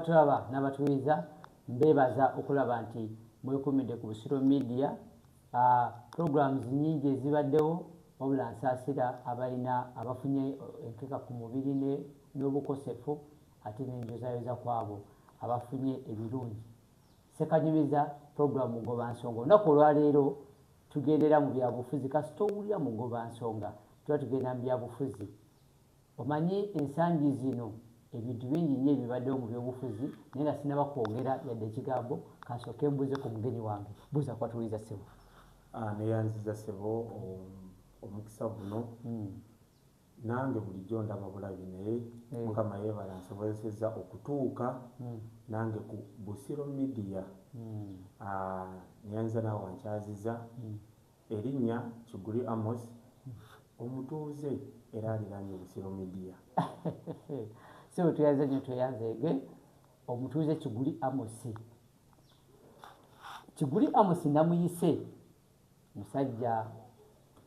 Tulaba n'abatuwiza mbeebaza okulaba nti mwekumidde ku Busiro Media. Programs nyingi ezibaddewo wabula nsaasira abalina abafunye enkeka ku mubiri n'obukosefu ate n'enjozaayoza kwabo abafunye ebirungi. Ssekanyumiza program Mugobansonga. Olunaku olwaleero tugendera mu byabufuzi. Kasita owulira Mugobansonga tuba tugenda mu byabufuzi. Omanyi ensangi zino ebintu bingi nnyo ebibaddewo mu byobufuzi naye nga sinaba kwogera yadde ekigambo kansooke mbuuze ku mugenyi wange. Buuza ku batuwuliza ssebo. Neyanziza ssebo omukisa guno. Nange bulijjo ndaba bulabi naye Mukama yeebala nsobozesezza okutuuka nange ku Busiro Media. Neyanziza naawe wankyaziza. Erinnya Kiguli Amos, omutuuze era aliraanye Busiro Media. Ssebo tuyanze nnyo tweyanzeege. Omutuuze Kiguli Amos. Kiguli Amos namuyise musajja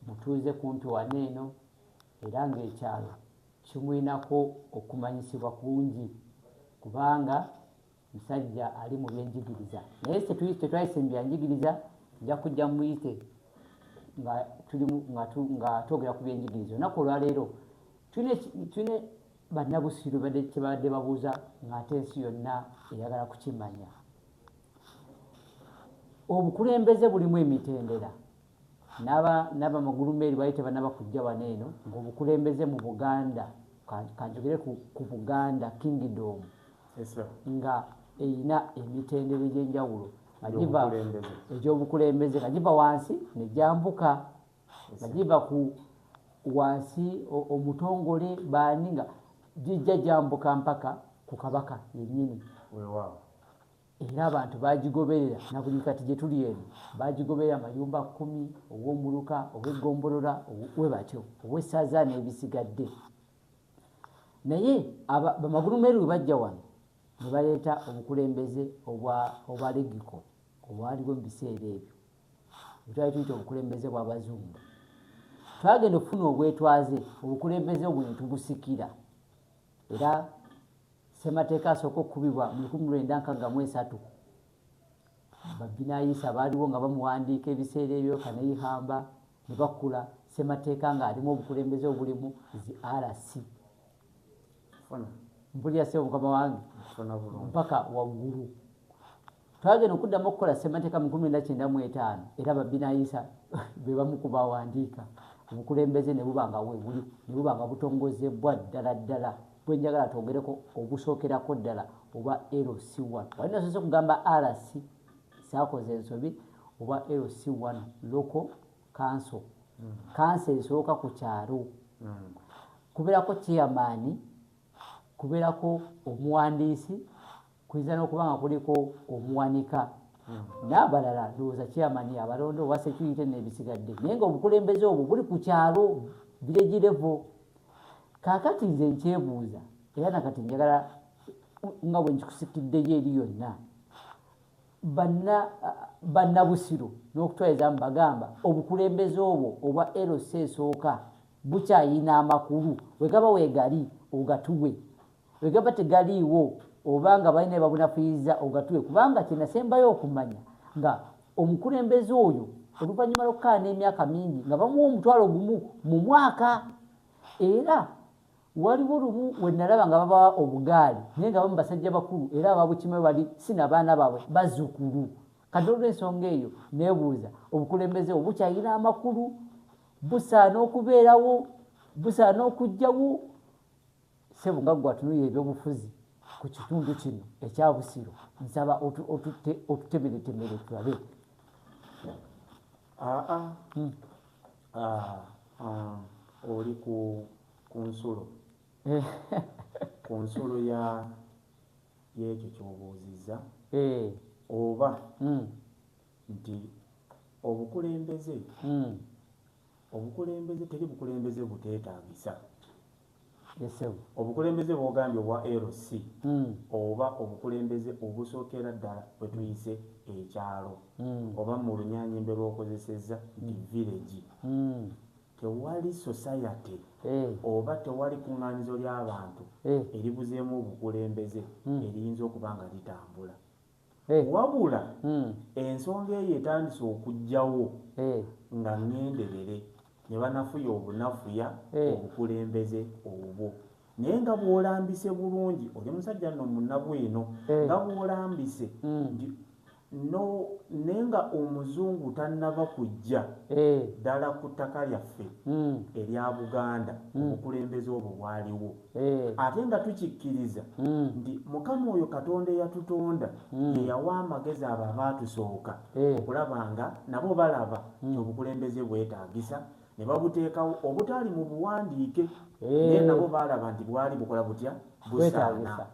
mutuuze kumpi wano eno era ng'ekyalo kimuyinako okumanyisibwa kungi kubanga musajja ali mu byenjigiriza. Naye tetwayise mu byanjigiriza, nja kujja muyite nga twogera ku byenjigiriza. Olunaku olwaleero tulina bannabusiro kyebadde babuuza ng'ate ensi yonna eyagala kukimanya. Obukulembeze bulimu emitendera. N'abamagulumeeri baali tebannaba kujja wano eno ng'obukulembeze mu Buganda, kanjogere ku Buganda Kingdom, nga erina emitendera egy'enjawulo egy'obukulembeze nga giva wansi ne gyambuka, nga giva ku wansi omutongole baani nga gijja gyambuka mpaka ku Kabaka yennyini. Era abantu bagigoberera na buli kati gye tuli eno bagigoberera amayumba 10, ow'Omuluka, ow'Eggombolola, we batyo, ow'Essaza n'ebisigadde. Naye bamagulumeeri bwe bajja wano ne baleeta obukulembeze obwa Legiko obwaliwo mu biseera ebyo bwetwali tuyita obukulembeze bw'Abazungu. Twagenda okufuna obwetwaze obukulembeze obwo ne tubusikira era ssemateeka asooka okukubibwa mu 1963. Babbinaayisa baaliwo nga bamuwandiika ebiseera ebyo Kanayihamba ne bakula ssemateeka ng'alimu obukulembeze obulimu zi RC. Mpulira ssebo mukama wange mpaka waggulu. Twagenda okuddamu okukola ssemateeka mu 1995 era babbinaayisa be bamu ku bawandiika. Obukulembeze ne buba nga weebuli, ne buba nga butongozebbwa ddala ddala. Bwe njagala twogereko obusookerako ddala oba LC1. Wali nasoose kugamba RC, saakoze ensobi, oba LC1 Local Council. Council esooka ku kyalo. Kubeerako chairman, kubeerako omuwandiisi, kuyinza n'okuba nga kuliko omuwanika n'abalala ndowooza chairman abalonde oba security n'ebisigadde. Naye ng'obukulembeze obwo buli ku kyalo village level. Kaakati nze nkyebuuza era nakati njagala nga bwe nkikusikiddeyo eri yonna bannabusiro n'okutwaliza mu bagamba obukulembeze obwo oba LC esooka bukyayina amakulu we gaba weegali ogatuwe, we gaba tegaliiwo oba nga balina babunafuyiza ogatuwe, kubanga kye nasembayo okumanya nga omukulembeze oyo oluvannyuma lw'okukaana emyaka mingi nga bamuwa omutwalo gumu mu mwaka. Era waliwo lumu we nalaba nga babawa obugaali naye nga bamu basajja bakulu era ababukime bali si na baana baabwe bazzukulu. Kati olw'ensonga eyo neebuuza obukulembeze obwo bukyalina amakulu, busaana okubeerawo, busaana okujjawo. Ssebo nga gwe atunuulira ebyobufuzi ku kitundu kino ekya Busiro, nsaba otutemeretemere tulabe. Oli ku nsulo ku nsulo y'ekyo ky'obuuzizza oba nti obukulembeze teri bukulembeze buteetaagisa. Obukulembeze bw'ogambye obwa LC oba obukulembeze obusookera ddala bwe tuyise ekyalo oba mu lunyanyimbe lw'okozesezza nti village tewali society oba tewali kuŋŋaanyizo ly'abantu eribuzeemu obukulembeze eriyinza okuba nga litambula wabula ensonga eyo etandise okujjawo nga ŋŋenderere ne banafuya obunafuya obukulembeze obwo naye nga bw'olambise bulungi oli musajja nno munnabweno nga bw'olambise naye nga omuzungu tannaba kujja ddala ku ttaka lyaffe erya Buganda obukulembeze obwo bwaliwo ate nga tukikkiriza nti Mukama oyo Katonda eyatutonda ye yawa amagezi abo abaatusooka okulaba nga nabo balaba nti obukulembeze bwetaagisa ne babuteekawo obutaali mu buwandiike naye nabo baalaba nti bwali bukola butya busaana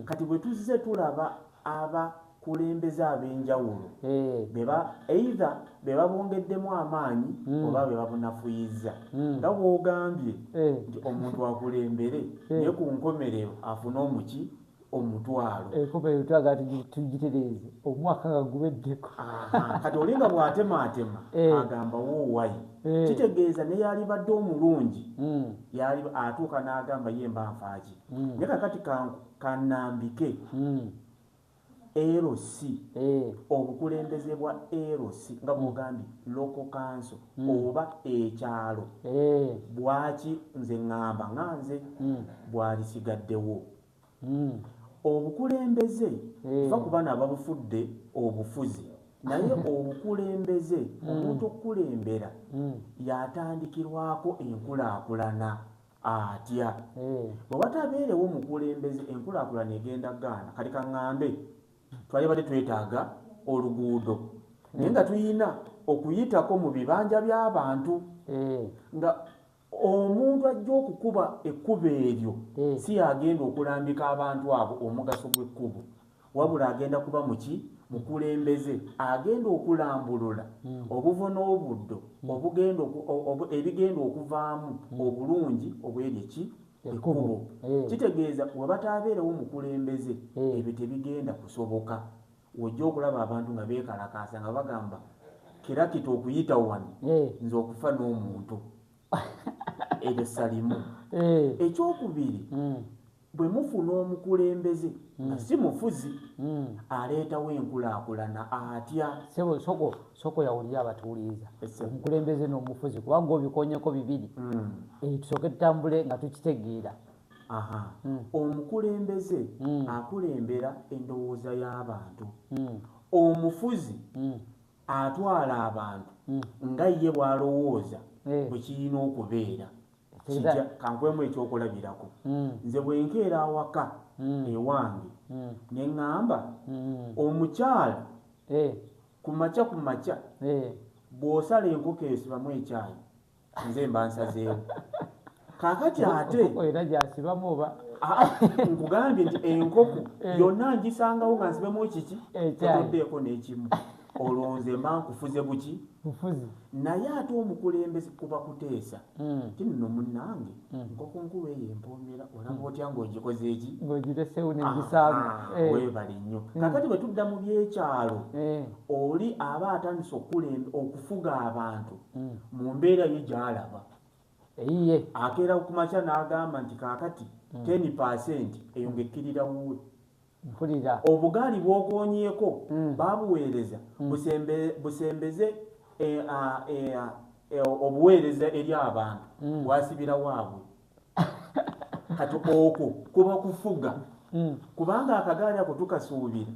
kati bwe tuzze tulaba abakulembeze ab'enjawulo either be babongeddemu amaanyi oba be babunafuyizza nga bw'ogambye nti omuntu akulembere naye ku nkomerero afune omuki omutwalo enkomerero twaga tugitereeze omwaka nga guweddeko kati olinga bw'atemaatema agamba woowayi kitegeeza ne yalibadde omulungi yali atuuka n'agamba ye mba nfaaki naye kakati kannambike LC obukulembeze bwa LC nga bw'ogambye local council oba ekyalo bwaki nze ŋŋamba nga nze bwalisigaddewo obukulembeze va ku bana ababufudde obufuzi naye obukulembeze omuntu okukulembera yatandikirwako enkulaakulana atya bwe watabeerewo omukulembeze enkulaakulana egenda gaana kati kaŋŋambe twali badde twetaaga oluguudo naye nga tuyina okuyitako mu bibanja by'abantu nga omuntu ajja okukuba ekkubo eryo si yagenda okulambika abantu abo omugaso gw'ekkubo wabula agenda kuba muki mukulembeze agenda okulambulula obuvo n'obuddo ebigenda okuvaamu obulungi obw'eryeki ekkubo kitegeeza we bataabeerewo mukulembeze ebyo tebigenda kusoboka wojja okulaba abantu nga beekalakaasa nga bagamba kirakita okuyita wano nze okufa n'omuntu ebyo salimu ekyokubiri bwe mufuna omukulembeze nga si mufuzi aleetawo enkulaakulana atya soko yawulira abatuuliza omukulembeze n'omufuzi kubanga obikonyeko bibiri tusooke tutambule nga tukitegeera omukulembeze akulembera endowooza y'abantu omufuzi atwala abantu nga ye bw'alowooza bwe kirina okubeera kankwemu ekyokulabirako nze bwenkeera awaka ewange ne ŋŋamba omukyala ku makya bw'osala enkoko esibamu ekyayi nze mba nsazeewo kaakati ate era gyasibamu oba nkugambye nti enkoko yonna ngisangawo nga nsibemu kiki totoddeeko n'ekimu olwo nze mba nkufuze buki naye ate omukulembeze kuba kuteesa ti nno munnange nkoko nkulu eyo empoomera olaba otya ng'ogikoze eki ng'ogiresewo n'egisaamu weebale nnyo kakati bwe tudda mu byekyalo oli aba atandise okufuga abantu mu mbeera ye gy'alaba eyiye akeera ku makya n'agamba nti kaakati 10% eyo ng'ekkirira wuwe mpulira obugaali bw'okoonyeeko babuweereza busembeze obuweereza eri abantu bwasibira waabwe kati okwo kuba kufuga kubanga akagaali ako tukasuubira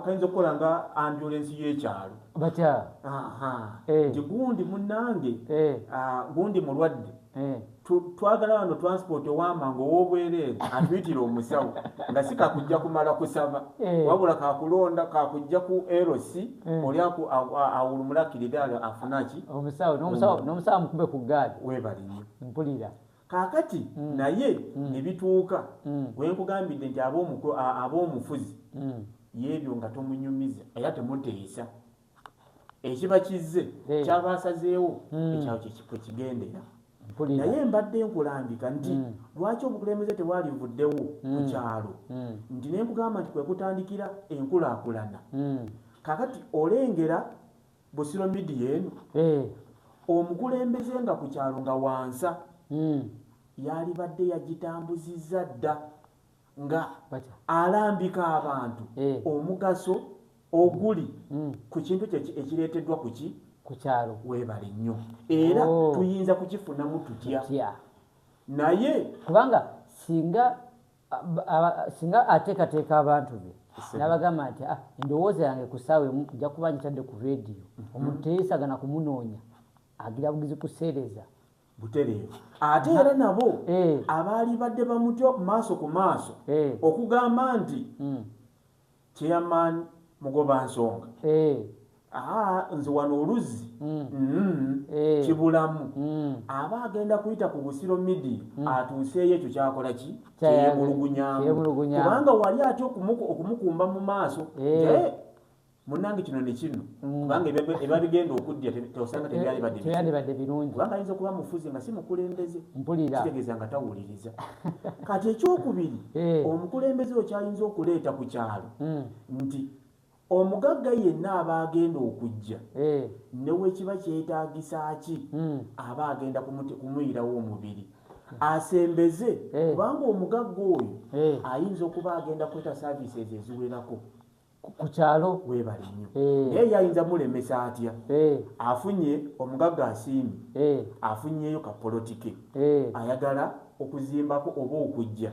kayinza okukola nga ambulensi y'ekyalo batya nti gundi munnange gundi mulwadde twagala wano transport ow'amangu ow'obwereere atuyitire omusawo nga si kakujja kumala kusaba wabula kakulonda kakujja ku LC oli awulumulakirire afunaki n'omusawo mukube ku ggaali weebalinyo mpulira kaakati naye ne bituuka bwe nkugambidde nti ab'omufuzi y'ebyo nga tomunyumiza era temuteesa ekiba kizze kyaba asazeewo ekyawo kwe kigendera naye mbadde nkulambika nti lwaki obukulembeze tebwalivuddewo ku kyalo nti ne nkugamba nti kwe kutandikira enkulaakulana kakati olengera Busiro media eno omukulembeze nga ku kyalo nga wansa yalibadde yagitambuzizza dda nga alambika abantu omugaso oguli ku kintu ekireeteddwa ku kyalo. Weebale nnyo era tuyinza kukifunamu tutya naye kubanga singa ateekateeka abantu be n'abagamba nti endowooza yange ku ssaawa emu nja kuba ngitadde ku rediyo omuntu teyeesagana kumunoonya agira bugizi kuseereza butereevu ate era nabo abaali badde bamutyo maaso ku maaso okugamba nti chairman Mugobansonga nze wano oluzzi kibulamu aba agenda kuyita ku Busiro media atuuseeyo ekyo kyakola ki kyeyemulugunyamu kubanga wali ate okumukumba mu maaso munnange kino ne kino kubanga eba bigenda okuddya tosanga tebyalibadde birungi kubanga ayinza okuba mufuzi nga si mukulembeze kitegeeza nga tawuliriza kati ekyokubiri omukulembeze okyayinza okuleeta ku kyalo nti omugagga yenna aba agenda okujja newekiba kyetaagisa ki aba agenda kumuyirawo omubiri asembeze kubanga omugagga oyo ayinza okuba agenda kweta services eziwerako ku kyalo. Weebale nnyo naye yayinza mulemesa atya afunye omugagga asiimye afunyeeyo kapolotike ayagala okuzimbako oba okujja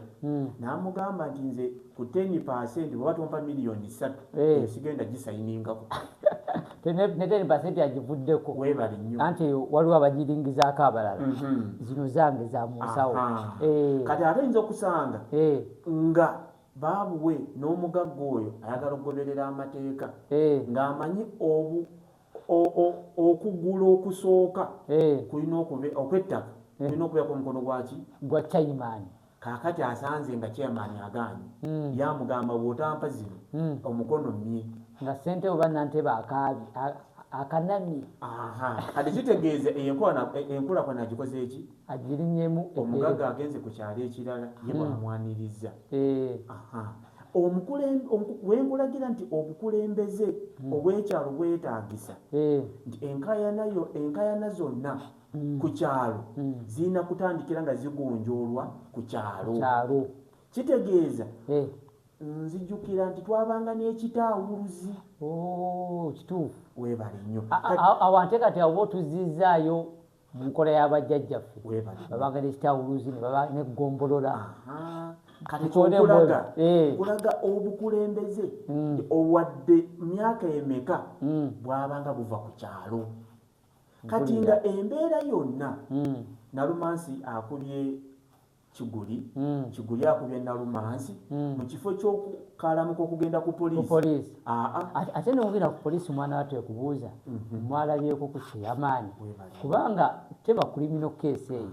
n'amugamba nti nze ku 10% bweba tompa miliyoni 3 esigenda gisayiningako ne 10% agivuddeko. Weebale nnyo anti waliwo abagiringizaako abalala zino zange za munsawo kati ate ayinza okusanga nga baabuwe n'omugagga oyo ayagala okugoberera amateeka ng'amanyi okugula okusooka kulina okwettaka kulina okubeera omukono gwa chairman. Kaakati asanze nga chairman agaanye yamugamba bw'otampa zino omukono mmye nga ssente oba nantebe akanamye kati kitegeeza enkulaakulana agikoze eki agirinyemu omugagga agenze ku kyalo ekirala ye bwamwanirizza. Wenkulagira nti obukulembeze obw'ekyalo bwetaagisa nti enkayana zonna ku kyalo zirina kutandikira nga zigonjoolwa ku kyalo. Kitegeeza nzijjukira nti twabanga n'ekitaawuluzi. Kituufu. Weebale nnyo awante kati awo otuzizzaayo mu nkola y'abajjajjaffe babanga n'ekitaawuluzi ne baba n'eggombolola. Kati kulaga obukulembeze owadde myaka emeka bwabanga buva ku kyalo. Kati nga embeera yonna Nalumansi akubye Kiguli akubye Nalumansi mu kifo ky'okukalamuka okugenda ku poliisi. Ate n'ogenda ku poliisi mwana wattu ekubuuza mwalabyeko ku kyeyamaanyi kubanga teba criminal case eyo.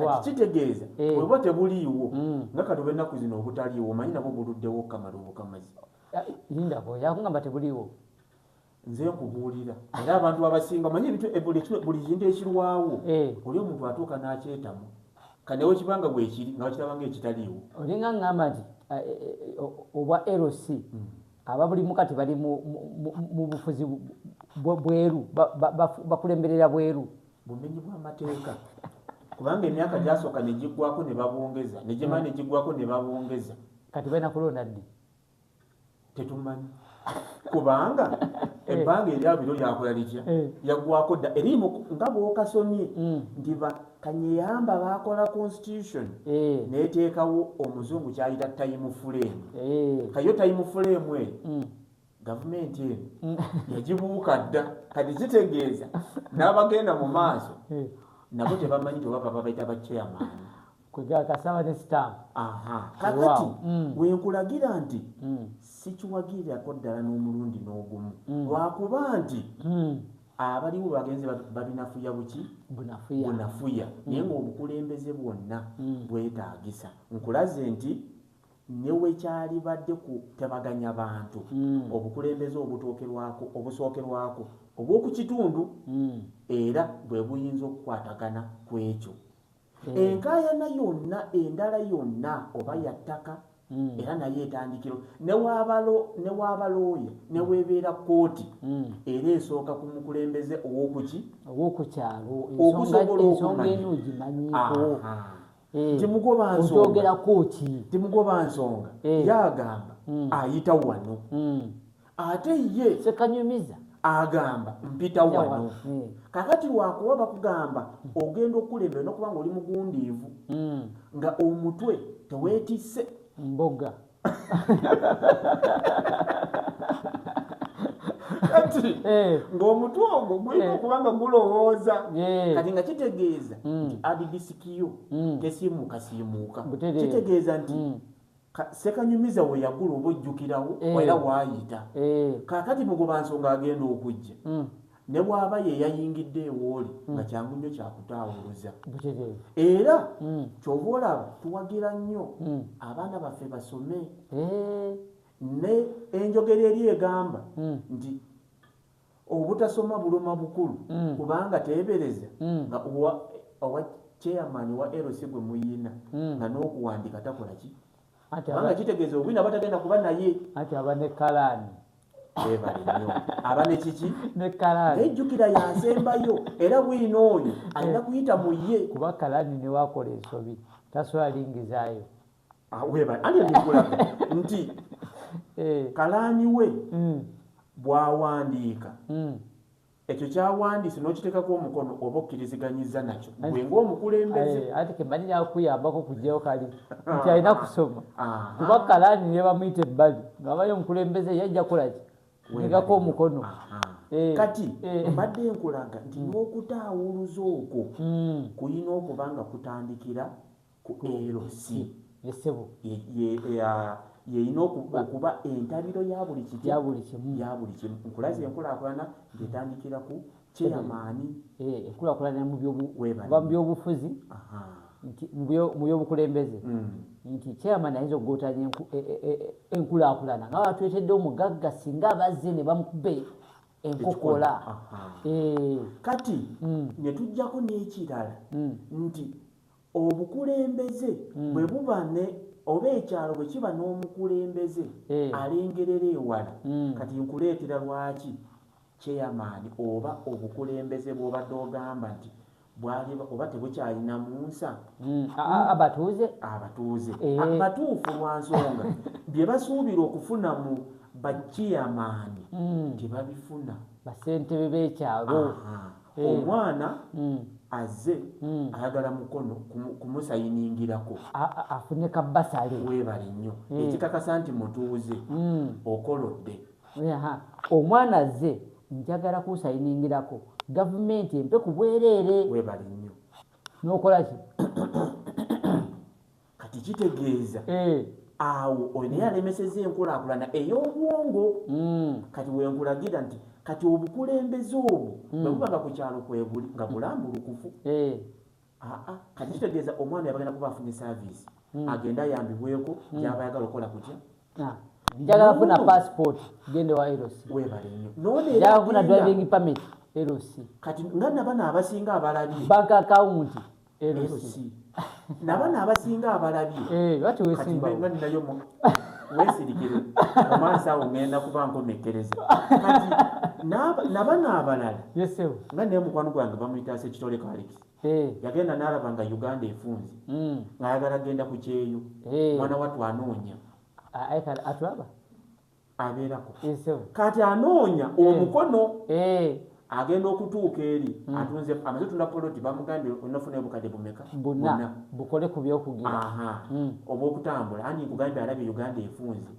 Kati kitegeeza bweba tebuliiwo nga kati olw'ennaku zino obutaliiwo omanyi nabwo buluddewo okamala obukamazi. Lindako yakungamba tebuliiwo. Nze nkubuulira era abantu abasinga manyi buli kintu ekirwawo oli omuntu atuuka n'akyetamu kanewo kibanga bwekiri nga bakirabanga ekitaliiwo. Olinga ngamba nti obwa LC ababulimu kati bali mu bufuzi bweru bakulemberera bweru bumenyi bw'amateeka kubanga emyaka gyasooka ne giggwako ne babongeza ne gyemala ne giggwako ne babongeza. Kati balina kulonda ddi tetumanyi kubanga ebbanga eryabiro lyakola litya yaggwako dda erimu nga bw'okasomye nti Kanyeyamba baakola constitution neeteekawo omuzungu kyayita time frame. Kayo time frame eyo gavumenti eno yagibuuka dda kati kitegeeza n'abagenda mu maaso nabo tebamanyi nti oba baba bayita bachairman kasaba ne stamp. Kakati wenkulagira nti sikiwagirirako ddala n'omulundi n'ogumu lwakuba nti abaliwo bagenze babinafuya buki bunafuya naye ng'obukulembeze bwonna bwetaagisa. Nkulaze nti newekyali badde kutabaganya bantu obukulembeze obusookerwako obw'oku kitundu era bwe buyinza okukwatagana ku ekyo. Enkaayana yonna endala yonna oba ya ttaka era naye etandikiro newaabalooya neweebeera kooti era esooka ku mukulembeze owokukyalo okusobola eno ogimanyiiko timugoba nsonga yagamba ayita wano ate ye sekanyumiza agamba mpita wano kakati lwakuba bakugamba ogenda okukulembera nokuba nga oli mugundiivu nga omutwe teweetisse mboga kati ng'omutwe ogwo gulina okuba nga gulowooza kati nga kitegeeza nti adidisikiyo tesiimukasiimuuka kitegeeza nti sekanyumiza we yagula oba ojjukirawo era waayita kaakati mugoba nsonga agenda okujja ne bw'aba ye yayingidde ewooli nga kyangu nnyo kyakutaawuluza era ky'oba olaba tuwagira nnyo abaana baffe basome ne enjogera eri egamba nti obutasoma buluma bukulu kubanga teebereza nga owa chairman wa LC gwe muyina nga n'okuwandika takola ki kubanga kitegeeza obwina batagenda kuba naye ati aba ne kalaani ebale nnyo aba ne kiki ne kalaani ejjukira yansembayo era bwina oyo alina kuyita mu ye kuba kalaani ne wakola ensobi taswalingizaayo webale ani ebikulaga nti kalaani we bw'awandiika ekyo kyawandiise n'okiteekako omukono oba okkiriziganyiza nakyo gwe ng'omukulembeze ati kemanyi yakuyambako kujjayo kali nti alina kusoma kuba kalaani ne bamuyita ebbali ng'abayo omukulembeze yajja kolaki negako omukono kati mbadde nkulaga nti n'okutaawuluza okwo kulina okuba nga kutandikira ku LC yesebo yeyina okuba entabiro ya buli kimu nkulaze enkulaakulana ng'etandikira ku chairman enkulaakulana mu byobufuzi mu byobukulembeze nti chairman ayinza okugootanya enkulaakulana nga batwetedde omugagga singa abazze ne bamukube enkokola kati ne tujjako n'ekirala nti obukulembeze bwe buba oba ekyalo bwe kiba n'omukulembeze alengerera ewala kati nkuleetera lwaki chairman oba obukulembeze bw'obadde ogamba nti oba tebukyalina mu nsa abatuuze batuufu lwa nsonga bye basuubira okufuna mu bachairman tebabifuna basentebe b'ekyalo omwana azze ayagala mukono kumusayiningirako afune kabasale weebale nnyo ekikakasa nti mutuuze okolodde omwana azze njagala kusayiningirako gavumenti empe ku bwereere weebale nnyo n'okolaki kati kitegeeza awo oyo naye alemeseza enkulaakulana ey'obwongo kati wenkulagira nti kati obukulembeze obwo bwe buba nga ku kyalo kwebuli nga bulambulukufu kati kitegeeza omwana yabagenda kuba afunye saavisi agenda ayambibweko gyaba ayagala okukola kutya njagala kufuna passport gende wa LC weebale nnyo njagala kufuna driving permit LC kati nga nabana abasinga abalabye bank account LC nabana abasinga abalabye lwaki weesimba nga ninayo weesirikire omwansi awo ngenda kuba nkomekkereza kati nabana abalala nga naye mukwano gwange bamuyita Sekitole Alex yagenda n'alaba nga Uganda efunze ng'ayagala genda ku kyeyo mwana wattu anoonya atwaba abeerako kati anoonya omukono agenda okutuuka eri atunze amaze tunda poloti bamugambye onafuna obukadde bumeka buna bukole ku byokugira oba okutambula ani nkugambye alabye Uganda efunze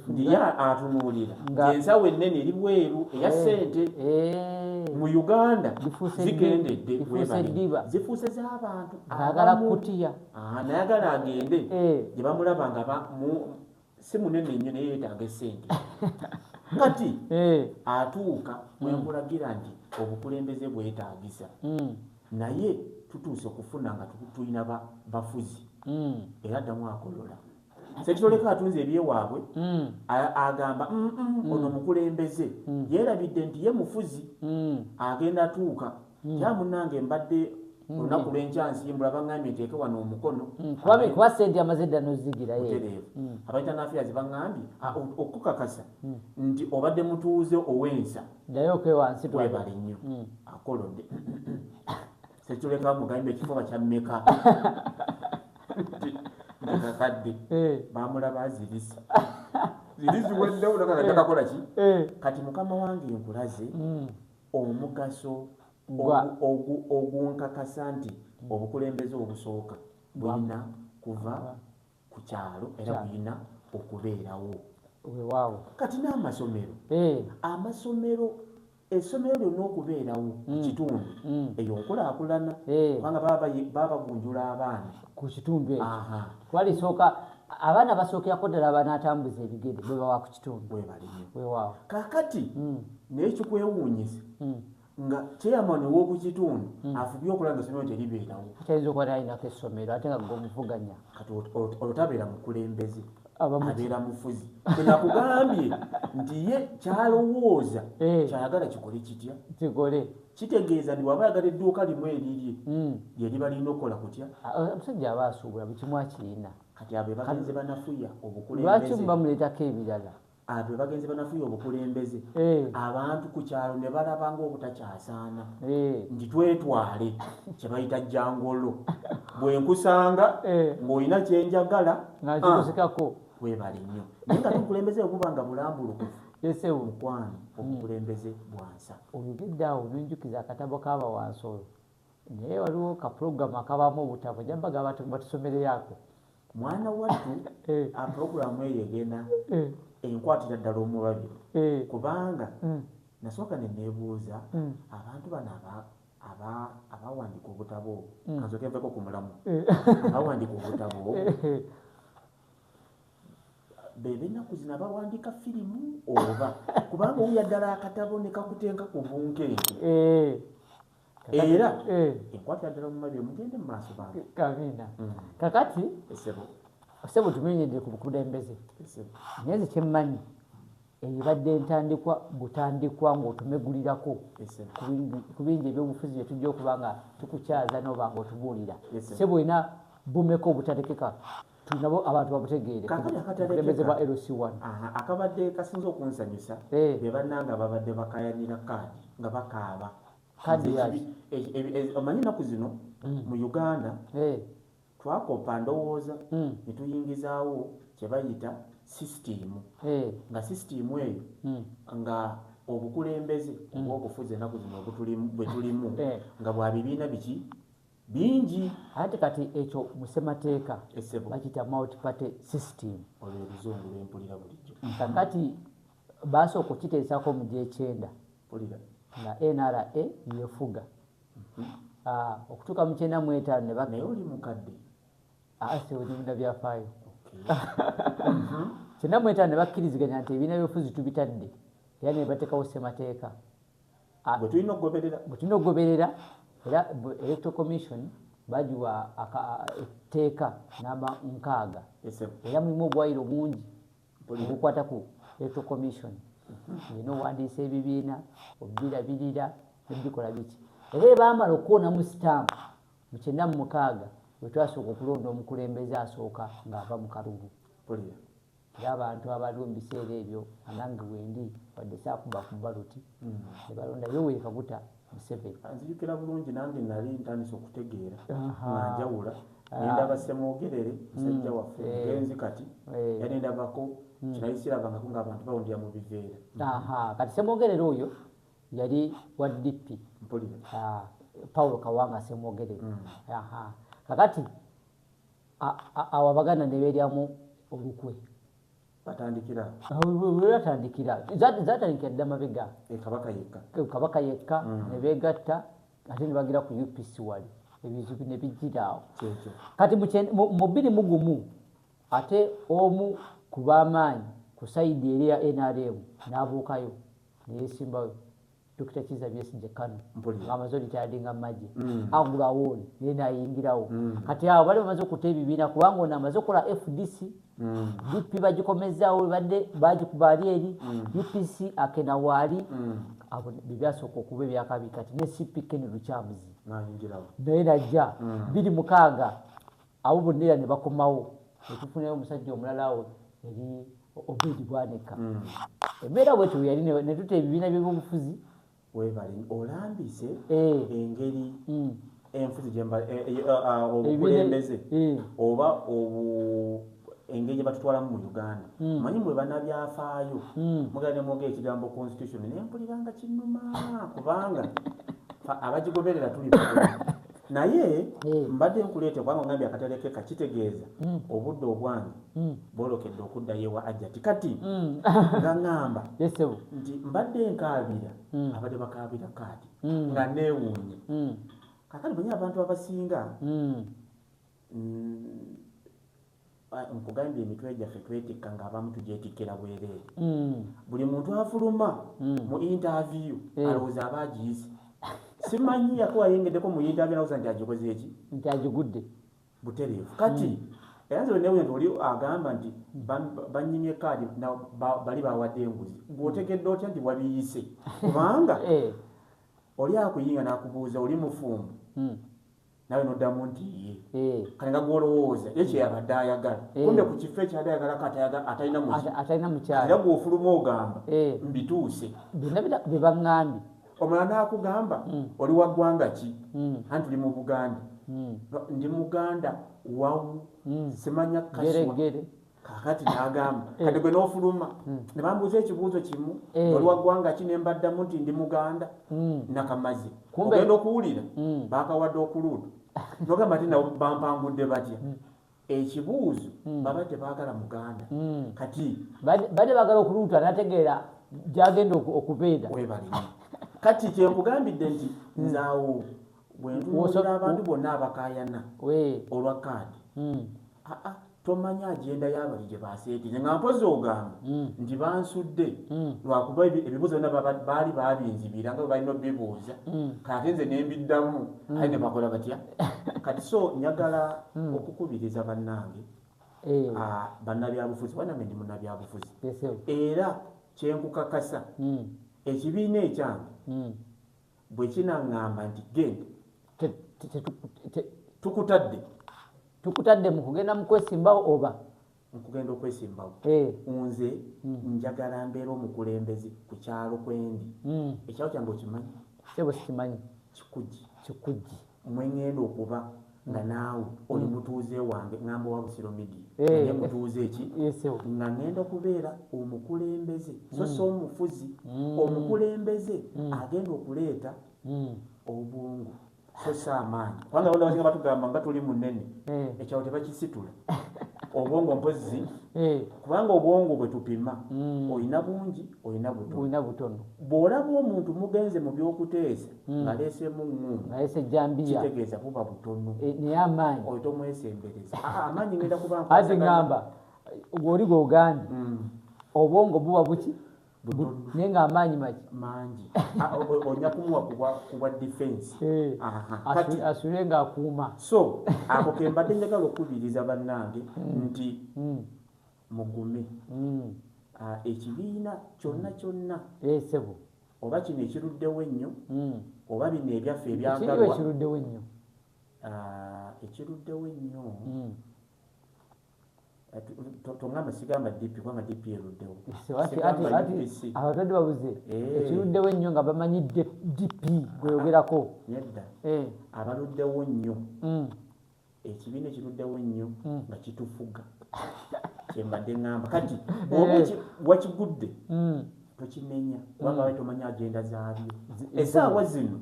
ndiye atunuulira ensawo ennene eri bweru eya ssente mu Uganda zigendedde zifuuse z'abantu agala kutiya nayagala agende gye bamulaba nga si munene nnyo naye yeetaaga essente kati atuuka wenkulagira nti obukulembeze bwetaagisa naye tutuuse okufuna nga tulina bafuzi era ddamu akolola Sekitoleko atunze ebyewaabwe agamba ono mukulembeze yeerabidde nti ye mufuzi agenda atuuka kya munnange mbadde olunaku lwenkyansimbula baŋŋambye nteeke wano omukono kuba sente amazedda nozigira abaita affairs baŋŋambye okukakasa nti obadde mutuuze owensa nayoke wansi webale nnyo akolodde sekituleka mugambye ekifuba kyammeka kakadde bamulaba azirisa ziriziweddewo nakakakakola ki kati mukama wange nkulaze omugaso ogunkakasa nti obukulembeze obusooka bulina kuva ku kyalo era bulina okubeerawo weewaawo kati n'amasomero amasomero essomero lyonna okubeerawo ku kitundu eyo nkulaakulana kubanga babagunjula abaana ku kitundu ekyo twalisooka abaana basookirako ddala abanaatambuza ebigere bwe bawa ku kitundu weewaawo kaakati naye kikwewuunyisa nga chairman w'oku kitundu afubye okulanga essomero teribeerawo kyayinza okuba nalinako essomero ate nga gomuvuganya kati otabeera mukulembeze abeera mufuzi tenakugambye nti ye kyalowooza kyayagala kikole kitya kitegeeza nti waba ayagala edduuka limu erirye lyeriba lirina okukola kutya omusajja aba asuubula buli kimu akirina kati abo bagenze banafuya lwaki mubamuleetako ebirala abo bagenze banafuya obukulembeze abantu ku kyalo ne balaba ng'obutakyasaana nti twetwale kye bayita jjangolo bwe nkusanga ng'olina kyenjagala nakikusikako webale nnyo naye nga tukulembeze okuba nga bulambulukufu mukwano obukulembeze bwansa olugedde awo nenjukiza akatabo k'abawansolo naye waliwo kapulogulamu akabamu obutabo jambaga batusomereyako mwana wattu apulogulamu eyo egenda enkwatira ddala omulabiro kubanga nasooka neneebuuza abantu bano abawandika obutabo kanzoke nveko ku mulamu abawandika obutabo bebenaku zino abawandika firimu oba kubanga owuya ddala akatabo ne kakutenka ku bunkenke era enkwatira ddala omulabiro mugende mu maaso bange kamina kakati sebo tumenyedde ku bukulembeze naye nze kyemmanyi ebadde ntandikwa butandikwa ng'otumegulirako ku bingi ebyobufuzi bye tujja okuba nga tukukyaza n'oba nga otubuulira sebo ina bumeka obutalekeka tunabo abantu babutegeere obukulembeze bwa LC1 akabadde kasinza okunsanyusa be bannanga babadde bakayanira kaadi nga bakaaba omanyi ennaku zino mu Uganda twakopa ndowooza ne tuyingizaawo kye bayita sisitimu nga sisitimu eyo nga obukulembeze obw'obufuzi ennaku zino bwe tulimu nga bwa bibiina biki bingi ate kati ekyo musemateeka bakiyita multi party system olwo ebizungu lwempulira bulijjo kakati basooka okukiteesako mu G9 nga NRA yefuga okutuuka mu 95 naye oli mukadde sewedimunda byafaayo 95 ne bakkiriziganya nti ebibiina by'obufuzi tubitadde era ne bateekawo ssemateeka bwe tulina okugoberera era electoral commission bagiwa etteeka namba 6 era mulimu obwayiro bungi obukwata ku electoral commission olina owandiisa ebibiina obirabirira nebikola biki era ebamala okuwonamu sitampu mu 96 bwe twasooka okulonda omukulembeze asooka ng'ava mu kalulu era abantu abaliwo mu biseera ebyo anange wendi wadde saakuba ku baloti ne balonda Yoweri Kaguta Museveni. Nzijukira bulungi nange nali ntandise okutegeera nga njawula nendaba Ssemwogerere musajja waffe mugenzi kati yali ndabako kirayisirabangako ng'abantu bawundira mu biveera kati Ssemwogerere oyo yali wa DP Paulo Kawanga Ssemwogerere kakati awo Abaganda ne beeryamu olukwe batandikira zatandikira dda mabega kabaka yekka ne beegatta ate ne bagira ku UPC wali ebizibu ne bijjira awo kati mu 2021 ate omu ku b'amaanyi ku sayidi eri ya NRM n'abuukayo ne yeesimbayo Dr. Kiza Besigye Kano ng'amaze olitaadinga mu magye agulawo naye n'ayingirawo kati awo bali bamaze okuta ebibiina kubanga ono amaze okukola FDC DP bagikomezaawo badde bagikubaali eri UPC akena waali abo bibyasooka okuba ebyakabi kati ne CP Ken Lukyamuzi naye najja 26 abo bonna era ne bakomawo netufunayo omusajja omulala awo eri Obedi Bwanika embeera bwetu yali netuta ebibiina by'ebyobufuzi webali olambise engeri enfuzi obukulembeze oba engeri batutwalamu mu Uganda manyi mwe banabyafaayo mugane mwogera ekigambo constitution naye mpuliranga kinnuma kubanga abagigoberera tuli naye mbadde nkuleete kubanga ngambye akatale ke kakitegeeza obudde obwange bwolokedde okuddayo ewa Ajati kati nga ŋŋamba nti mbadde nkaabira abadde bakaabira kaati nga neewuunye kakati manye abantu abasinga nkugambye emitwe gyaffe twetikka ng'abamu tugyetikkira bwereere buli muntu afuluma mu interview alowooza aba agiyise simanyi yakuba yengeddeko mu interview alowooza nti agikoze eki nti agigudde butereevu kati era nze newe nti oli agamba nti banyimye kaadi bali bawadde enguzi gwotegedde otya nti wabiyise kubanga oli akuyinga n'akubuuza oli mufumbo nawe noddamu nti ye kale nga gwolowooza ye kyeyabadde ayagala kumbe ku kifo ekyali ayagala atalina mukyala era gwofuluma ogamba mbituuse byonna bebaŋŋambye omulala n'akugamba oli wa ggwanga ki anti oli mu Buganda ndi Muganda wawu simanya kaswa kakati n'agamba kati gwe n'ofuluma ne bambuuza ekibuuzo kimu oli wa ggwanga ki ne mbaddamu nti ndi Muganda nakamaze ogenda okuwulira baakawadde okuluutu nogamba ti nabo bampangudde batya ekibuuzo baba tebaagala Muganda kati badde baagala okuluutu anategeera gyagenda okubeera webalina kati kyekugambidde nti nzaawo bwentunuulira abantu bonna abakaayana olwa kaadi tomanya agenda y'abali gye baseetize nga mpozi ogamba nti bansudde lwakuba ebibuuzo byonna baali babinzibira nga bwe balina obibuuza kati nze nembiddamu aye ne bakola batya kati so njagala okukubiriza bannange bannabyabufuzi banange ndi munnabyabufuzi era kyenkukakasa ekibiina ekyange bwe kinaŋŋamba nti genda tukutadde mu kugenda mu kwesimbawo oba nkugenda okwesimbawo nze njagala mbeera omukulembeze ku kyalo kwendi ekyalo kyange okimanyi sebo sikimanyi kikugi mweŋŋenda okuba nga naawe oli mutuuze wange ŋŋamba wa Busiro Media naye mutuuze eki nga ŋŋenda okubeera omukulembeze so si omufuzi omukulembeze agenda okuleeta obwongo so si amaanyi kubanga abanda basinga batugamba nga tuli munene ekyalo tebakisitula obwongo mpozi kubanga obwongo bwe tupima olina bungi olina butono bw'olaba omuntu mugenze mu by'okuteesa ng'aleesemu ŋŋumba kitegeeza buba butono naye amaanyi oyo tomwesembereza amaanyi ngenda kuba ati ŋŋamba gw'oli gw'ogambye obwongo buba buki naye ng'amaanyi mangi ojja kumuwa kubwa defense asule ng'akuuma so ako ke mbadde njagala okukubiriza bannange nti mugume ekibiina kyonna sebo oba kino ekiruddewo ennyo oba bino ebyaffe ebyagalwa ekiruddewo ennyo tongamba sigamba DP kubanga DP eruddewo abatadde babuze ekiruddewo ennyo nga bamanyi DP gweyogerako nedda abaluddewo nnyo ekibiina ekiruddewo ennyo nga kitufuga kyembadde ŋŋamba kati bw'oba wakigudde tokimenya kubanga babe tomanyi agenda zaabyo essaawa zino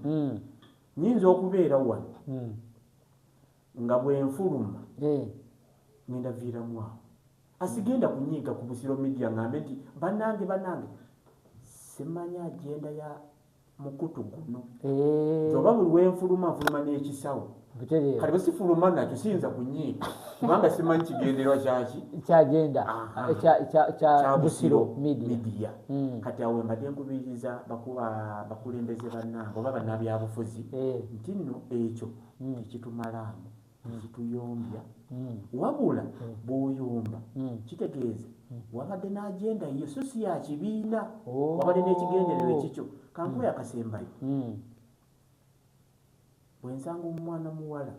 nyinza okubeera wano nga bwenfuluma ngenda viiramu awo asigenda kunyiiga ku Busiro Media ngambe nti bannange simanyi agenda ya mukutu guno oba buli wenfuluma nfuluma n'ekisawo kati bwe sifuluma nakyo siyinza kunyiiga kubanga simanyi kigenderwa kyagenda kya Busiro Media kati awo mbadde nkubiriza bakulembeze bannange oba bannabyabufuzi nti nno ekyo tekitumalaamu tekituyombya wabula bw'oyomba kitegeeza wabadde n'agenda yo so si ya kibiina wabadde n'ekigendererwa ekikyo kankuwa akasembayo bwe nsanga omwana muwala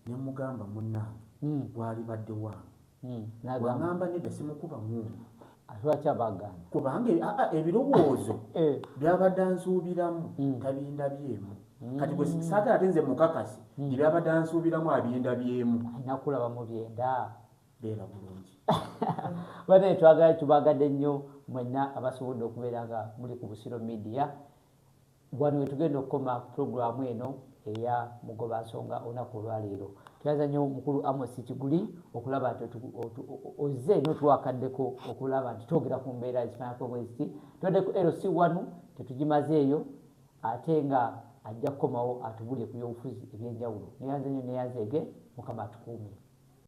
ne mugamba munnange gwalibadde wange wagamba nedda simukuba mungu kubanga ebirowoozo byabadde ansuubiramu tabindabyemu kati gwe saagala ate nze mukakasi ebyabadde ansuubiramu abindabyemu nakulaba mu byenda beera bulungi bane twagala tubagadde nnyo mwenna abasobodde okubeera nga muli ku Busiro Media wano we tugenda okukoma puroguramu eno eya mugoba nsonga olunaku olwaleero twaza nnyo mukulu Amos Kiguli okulaba nti ozze n'otuwakaddeko okulaba nti twogera ku mbeera ezifaanako bweziti twadde ku LC1 tetugimazeeyo ate nga ajja kukomawo atubulye ku byobufuzi ebyenjawulo neyanze nnyo neyanzeege Mukama atukuume.